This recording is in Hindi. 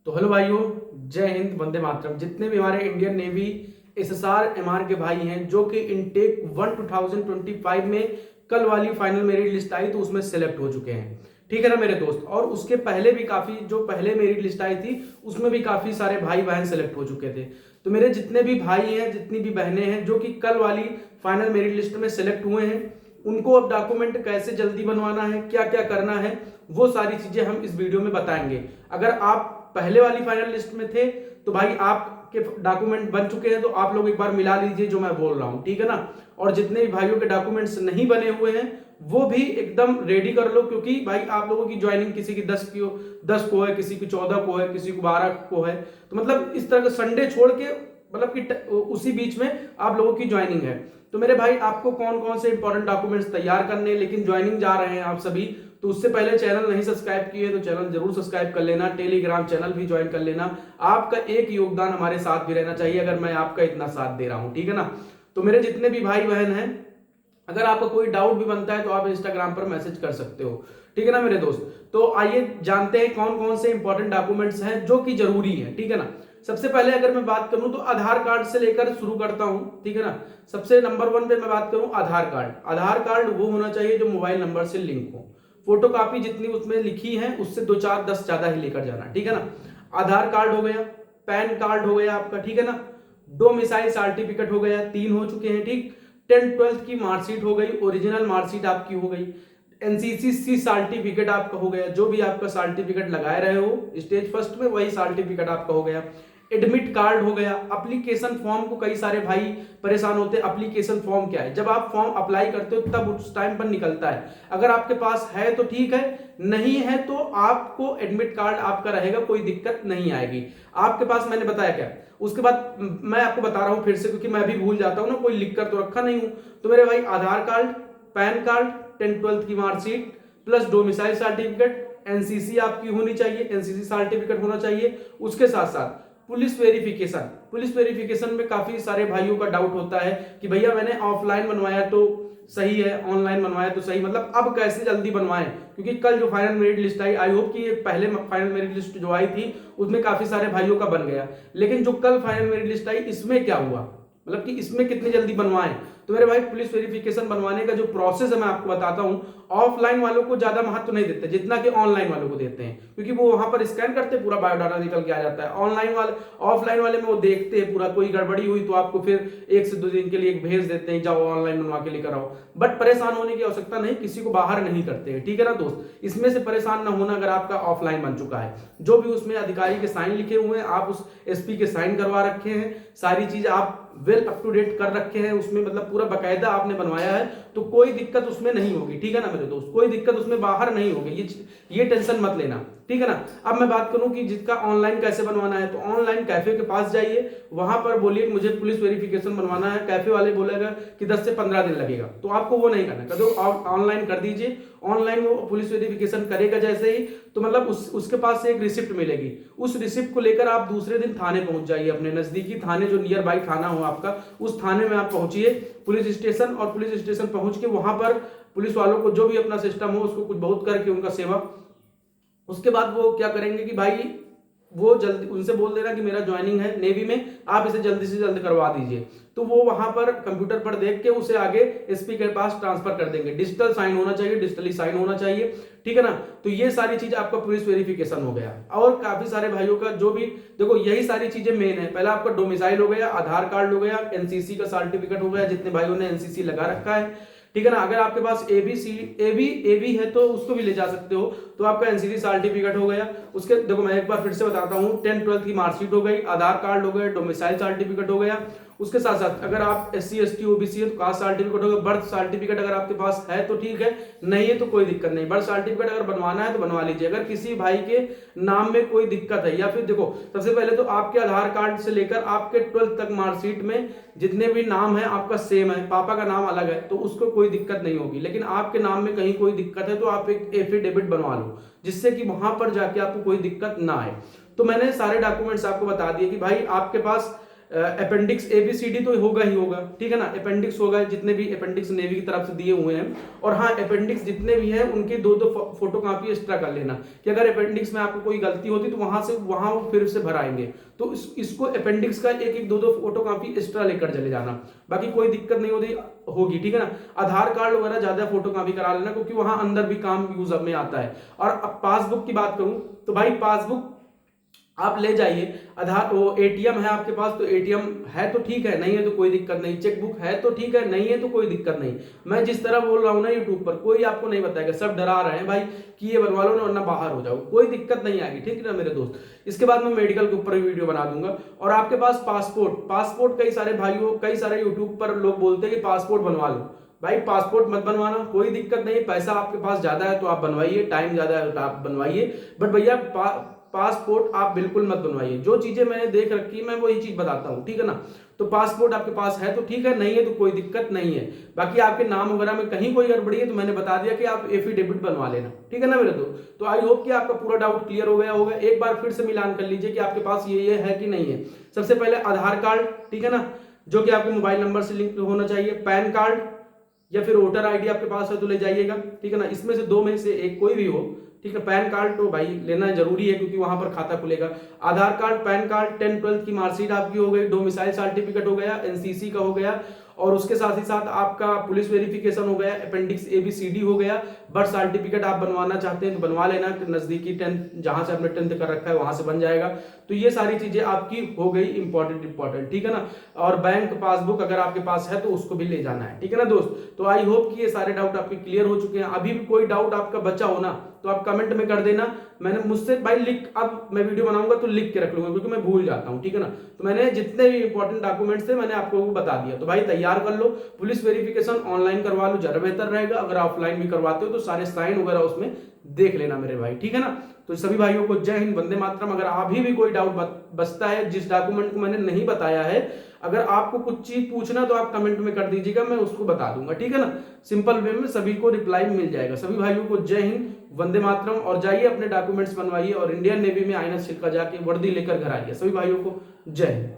तो हेलो भाइयों, जय हिंद, वंदे मातरम। जितने भी हमारे इंडियन नेवी एसएसआर एमआर के भाई हैं जो कि इनटेक 2025 में कल वाली फाइनल मेरिट लिस्ट आई तो उसमें सेलेक्ट हो चुके हैं। ठीक है ना मेरे दोस्त। और उसके पहले भी काफी जो पहले मेरिट लिस्ट आई थी उसमें भी काफी सारे भाई बहन सेलेक्ट हो चुके थे। तो मेरे जितने भी भाई हैं, जितनी भी बहनें हैं जो कि कल वाली फाइनल मेरिट लिस्ट में सेलेक्ट हुए हैं, उनको अब डॉक्यूमेंट कैसे जल्दी बनवाना है, क्या क्या करना है, वो सारी चीजें हम इस वीडियो में बताएंगे। अगर आप पहले वाली फाइनल लिस्ट में थे तो भाई आपके डॉक्यूमेंट बन चुके हैं तो आप लोग एक बार मिला लीजिए जो मैं बोल रहा हूं, ठीक है ना। और जितने भी भाइयों के डॉक्यूमेंट्स नहीं बने हुए हैं वो भी एकदम रेडी कर लो, क्योंकि भाई आप लोगों की ज्वाइनिंग किसी की 10 को है, किसी की 14 को है, किसी को 12 को है। तो मतलब इस तरह का संडे छोड़ के मतलब कि उसी बीच में आप लोगों की ज्वाइनिंग है। तो मेरे भाई आपको कौन कौन से इंपॉर्टेंट डॉक्यूमेंट्स तैयार करने, लेकिन ज्वाइनिंग जा रहे हैं आप सभी, तो उससे पहले चैनल नहीं सब्सक्राइब किए तो चैनल जरूर सब्सक्राइब कर लेना, टेलीग्राम चैनल भी ज्वाइन कर लेना। आपका एक योगदान हमारे साथ भी रहना चाहिए अगर मैं आपका इतना साथ दे रहा हूं, ठीक है ना। तो मेरे जितने भी भाई बहन हैं, अगर आपका कोई डाउट भी बनता है तो आप इंस्टाग्राम पर मैसेज कर सकते हो, ठीक है ना मेरे दोस्त। तो आइए जानते हैं कौन कौन से इंपॉर्टेंट डॉक्यूमेंट्स हैं जो कि जरूरी है, ठीक है ना। सबसे पहले अगर मैं बात करूं तो आधार कार्ड से लेकर शुरू करता हूं, ठीक है ना। सबसे नंबर 1 पे मैं बात करूं आधार कार्ड। आधार कार्ड वो होना चाहिए जो मोबाइल नंबर से लिंक हो। फोटो कॉपी जितनी उसमें लिखी है उससे 2 4 10 ज्यादा ही लेकर जाना, ठीक है ना। आधार कार्ड हो गया, पैन कार्ड हो गया आपका, ठीक है ना। डोमिसाइल सर्टिफिकेट हो गया, 3 हो चुके हैं, ठीक। 10th-12th की मार्कशीट हो गई, ओरिजिनल मार्कशीट आपकी हो गई। एनसीसी सर्टिफिकेट आपका हो गया, जो भी आपका सर्टिफिकेट लगाए रहे हो स्टेज फर्स्ट में वही सर्टिफिकेट आपका हो गया। एडमिट कार्ड हो गया। एप्लीकेशन फॉर्म को कई सारे भाई परेशान होते हैं, एप्लीकेशन फॉर्म क्या है। जब आप फॉर्म अप्लाई करते हो तब उस टाइम पर निकलता है, अगर आपके पास है तो ठीक है, नहीं है तो आपको एडमिट कार्ड आपका रहेगा, कोई दिक्कत नहीं आएगी आपके पास। मैंने बताया क्या, उसके बाद मैं आपको बता रहा हूं फिर से, क्योंकि मैं भी भूल जाता हूं ना, कोई लिख कर तो रखा नहीं हूं। तो मेरे भाई आधार कार्ड, पैन कार्ड, 10th-12th की marksheet plus domicile certificate, NCC आपकी होनी चाहिए, एनसीसी सर्टिफिकेट होना चाहिए। उसके साथ साथ पुलिस वेरिफिकेशन। पुलिस वेरिफिकेशन में काफी सारे भाइयों का डाउट होता है कि भैया मैंने ऑफलाइन बनवाया तो सही है, ऑनलाइन बनवाया तो सही, मतलब अब कैसे जल्दी बनवाएं। क्योंकि कल जो final merit list I hope कि ये पहले फाइनल मेरिट लिस्ट जो आई थी उसमें काफी सारे भाइयों का बन गया, लेकिन जो कल फाइनल मेरिट लिस्ट आई इसमें क्या हुआ, मतलब कि इसमें कितनी जल्दी बनवाएं। तो मेरे भाई पुलिस वेरिफिकेशन बनवाने का जो प्रोसेस है मैं आपको बताता हूं। ऑफलाइन वालों को ज्यादा महत्व नहीं देते जितना कि ऑनलाइन वालों को देते हैं, क्योंकि वो वहां पर स्कैन करते पूरा बायोडाटा निकल के आ जाता है। ऑनलाइन वाले ऑफलाइन वाले में वो देखते हैं पूरा, कोई गड़बड़ी हुई तो आपको फिर 1 से 2 दिन के लिए भेज देते हैं, जाओ ऑनलाइन बनवा के लेकर आओ। बट परेशान होने की आवश्यकता नहीं, किसी को बाहर नहीं करते हैं, ठीक है ना दोस्त। इसमें से परेशान ना होना अगर आपका ऑफलाइन बन चुका है। जो भी उसमें अधिकारी के साइन लिखे हुए हैं, आप उस एसपी के साइन करवा रखे हैं, सारी चीज आप वेल अप टू डेट कर रखे हैं उसमें, मतलब पूरा बकायदा आपने बनवाया है, तो कोई दिक्कत उसमें नहीं होगी, ठीक है ना मेरे दोस्त। कोई दिक्कत उसमें बाहर नहीं होगी, ये टेंशन मत लेना, ठीक है ना। अब मैं बात करूं कि जिसका ऑनलाइन कैसे बनवाना है, तो ऑनलाइन कैफे के पास जाइए, वहां पर बोलिए मुझे पुलिस वेरिफिकेशन बनवाना है। कैफे वाले बोलेगा कि 10 से 15 दिन लगेगा, तो आपको वो नहीं करना, कर दो ऑनलाइन कर दीजिए। ऑनलाइन वो पुलिस वेरिफिकेशन करेगा जैसे ही, तो मतलब उसके पास से एक रिसिप्ट मिलेगी, उस रिसिप्ट को लेकर आप दूसरे दिन थाने पहुंच जाइए, अपने नजदीकी थाने जो नियर बाई थाना हो आपका, उस थाने में आप पहुंचिए पुलिस स्टेशन। और पुलिस स्टेशन पहुंच के वहां पर पुलिस वालों को जो भी अपना सिस्टम हो उसको कुछ बहुत करके उनका सेवा, उसके बाद वो क्या करेंगे कि भाई वो जल्दी उनसे बोल देना कि मेरा ज्वाइनिंग है नेवी में, आप इसे जल्दी से जल्द करवा दीजिए। तो वो वहां पर कंप्यूटर पर देख के उसे आगे एसपी के पास ट्रांसफर कर देंगे। डिजिटल साइन होना चाहिए, डिजिटली साइन होना चाहिए, ठीक है ना। तो ये सारी चीज आपका पुलिस वेरिफिकेशन हो गया। और काफी सारे भाइयों का जो भी देखो यही सारी चीजें मेन है। पहला आपका डोमिसाइल हो गया, आधार कार्ड हो गया, एनसीसी का सर्टिफिकेट हो गया, जितने भाइयों ने एनसीसी लगा रखा है, ठीक है ना। अगर आपके पास एबी है तो उसको भी ले जा सकते हो, तो आपका एनसीसी सर्टिफिकेट हो गया। उसके देखो मैं एक बार फिर से बताता हूँ, 10th-12th की मार्कशीट हो गई, आधार कार्ड हो गया, डोमिसाइल सर्टिफिकेट हो गया। उसके साथ साथ अगर आप SC ST OBC है तो कास्ट सर्टिफिकेट होगा। बर्थ सर्टिफिकेट अगर आपके पास है तो ठीक है, नहीं है तो कोई दिक्कत नहीं। बर्थ सर्टिफिकेट अगर बनवाना है तो बनवा लीजिए। अगर किसी भाई के नाम में कोई दिक्कत है, या फिर देखो सबसे पहले तो आपके आधार कार्ड से लेकर आपके 12th तक मार्कशीट में जितने भी नाम है आपका सेम है, पापा का नाम अलग है तो उसको कोई दिक्कत नहीं होगी। लेकिन आपके नाम में कहीं कोई दिक्कत है तो आप एक एफिडेविट बनवा लो, जिससे कि वहां पर जाके आपको कोई दिक्कत ना आए। तो मैंने सारे डॉक्यूमेंट्स आपको बता दिए कि भाई आपके पास अपेंडिक्स ABCD तो होगा ही होगा, ठीक है ना। अपेंडिक्स होगा, जितने भी अपेंडिक्स नेवी की तरफ से दिए हुए हैं। और हाँ, अपेंडिक्स जितने भी हैं उनके दो दो फोटो कॉपी एक्स्ट्रा कर लेना, कि अगर अपेंडिक्स में आपको कोई गलती होती तो वहां वो फिर से भराएंगे। तो इसको अपेंडिक्स का एक एक दो दो फोटो कॉपी एक्स्ट्रा लेकर चले जाना, बाकी कोई दिक्कत नहीं होगी, ठीक है ना। आधार कार्ड वगैरह ज्यादा फोटो कॉपी करा लेना, क्योंकि वहां अंदर भी काम यूज में आता है। और अब पासबुक की बात करूं तो भाई पासबुक आप ले जाइए। आधार वो ATM है आपके पास तो ATM है तो ठीक है, नहीं है तो कोई दिक्कत नहीं। चेकबुक है तो ठीक है, नहीं है तो कोई दिक्कत नहीं। मैं जिस तरह बोल रहा हूं ना यूट्यूब पर, कोई आपको नहीं बताएगा, सब डरा रहे हैं भाई कि ये बनवा लो ना वरना बाहर हो जाओ, कोई दिक्कत नहीं आएगी, ठीक है ना मेरे दोस्त। इसके बाद मैं मेडिकल के ऊपर वीडियो बना दूंगा। और आपके पास पासपोर्ट कई सारे भाइयों, कई सारे यूट्यूब पर लोग बोलते हैं कि पासपोर्ट बनवा लो। भाई पासपोर्ट मत बनवाना, कोई दिक्कत नहीं, पैसा आपके पास ज्यादा है तो आप बनवाइए, टाइम ज्यादा है तो आप बनवाइए, बट भैया पासपोर्ट आप बिल्कुल मत बनवाइए। जो चीजें मैंने देख रखी है मैं वही चीज बताता हूँ, ठीक है ना। तो पासपोर्ट आपके पास है तो ठीक है, नहीं है तो कोई दिक्कत नहीं है। बाकी आपके नाम वगैरह में कहीं कोई गड़बड़ी है तो मैंने बता दिया कि आप एफिडेविट बनवा लेना, ठीक है ना मेरे दोस्त। तो आई होप कि आपका पूरा डाउट क्लियर हो गया होगा। एक बार फिर से मिलान कर लीजिए कि आपके पास ये है कि नहीं है। सबसे पहले आधार कार्ड, ठीक है ना, जो कि आपके मोबाइल नंबर से लिंक होना चाहिए। पैन कार्ड या फिर वोटर ID आपके पास है तो ले जाइएगा, ठीक है ना। इसमें से दो में से एक कोई भी हो, ठीक है। पैन कार्ड तो भाई लेना जरूरी है क्योंकि वहां पर खाता खुलेगा। आधार कार्ड, पैन कार्ड, 10th-12th की मार्कशीट आपकी हो गई, डोमिसाइल सर्टिफिकेट हो गया, NCC का हो गया, और उसके साथ ही साथ आपका पुलिस वेरिफिकेशन हो गया, अपेंडिक्स ABCD हो गया। बर्थ सर्टिफिकेट आप बनवाना चाहते हैं तो बनवा लेना, नजदीकी 10th जहां से आपने 10th कर रखा है वहां से बन जाएगा। तो ये सारी चीजें आपकी हो गई इंपॉर्टेंट, ठीक है ना। और बैंक पासबुक अगर आपके पास है तो उसको भी ले जाना है, ठीक है ना दोस्त। तो आई होप कि ये सारे डाउट आपके क्लियर हो चुके हैं। अभी भी कोई डाउट आपका बचा हो ना तो आप कमेंट में कर देना। मैंने मुझसे भाई अब मैं वीडियो बनाऊंगा तो लिख के रख लूंगा क्योंकि मैं भूल जाता हूं, ठीक है ना। तो मैंने जितने भी इंपॉर्टेंट डॉक्यूमेंट्स थे मैंने आपको बता दिया। तो भाई तैयार कर लो, पुलिस वेरिफिकेशन ऑनलाइन करवा लो, ज्यादा बेहतर रहेगा। अगर ऑफलाइन भी करवाते हो तो सारे साइन वगैरह उसमें देख लेना मेरे भाई, ठीक है ना। तो सभी भाइयों को जय हिंद, वंदे मातरम। अगर अभी भी कोई डाउट बचता है जिस डॉक्यूमेंट को मैंने नहीं बताया है, अगर आपको कुछ चीज पूछना तो आप कमेंट में कर दीजिएगा, मैं उसको बता दूंगा, ठीक है ना। सिंपल वे में सभी को रिप्लाई मिल जाएगा। सभी भाइयों को जय हिंद, वंदे मातरम। और जाइए अपने डॉक्यूमेंट्स बनवाइए और इंडियन नेवी में आईएनएस शिक्का जाके वर्दी लेकर घर आइए। सभी भाइयों को जय हिंद।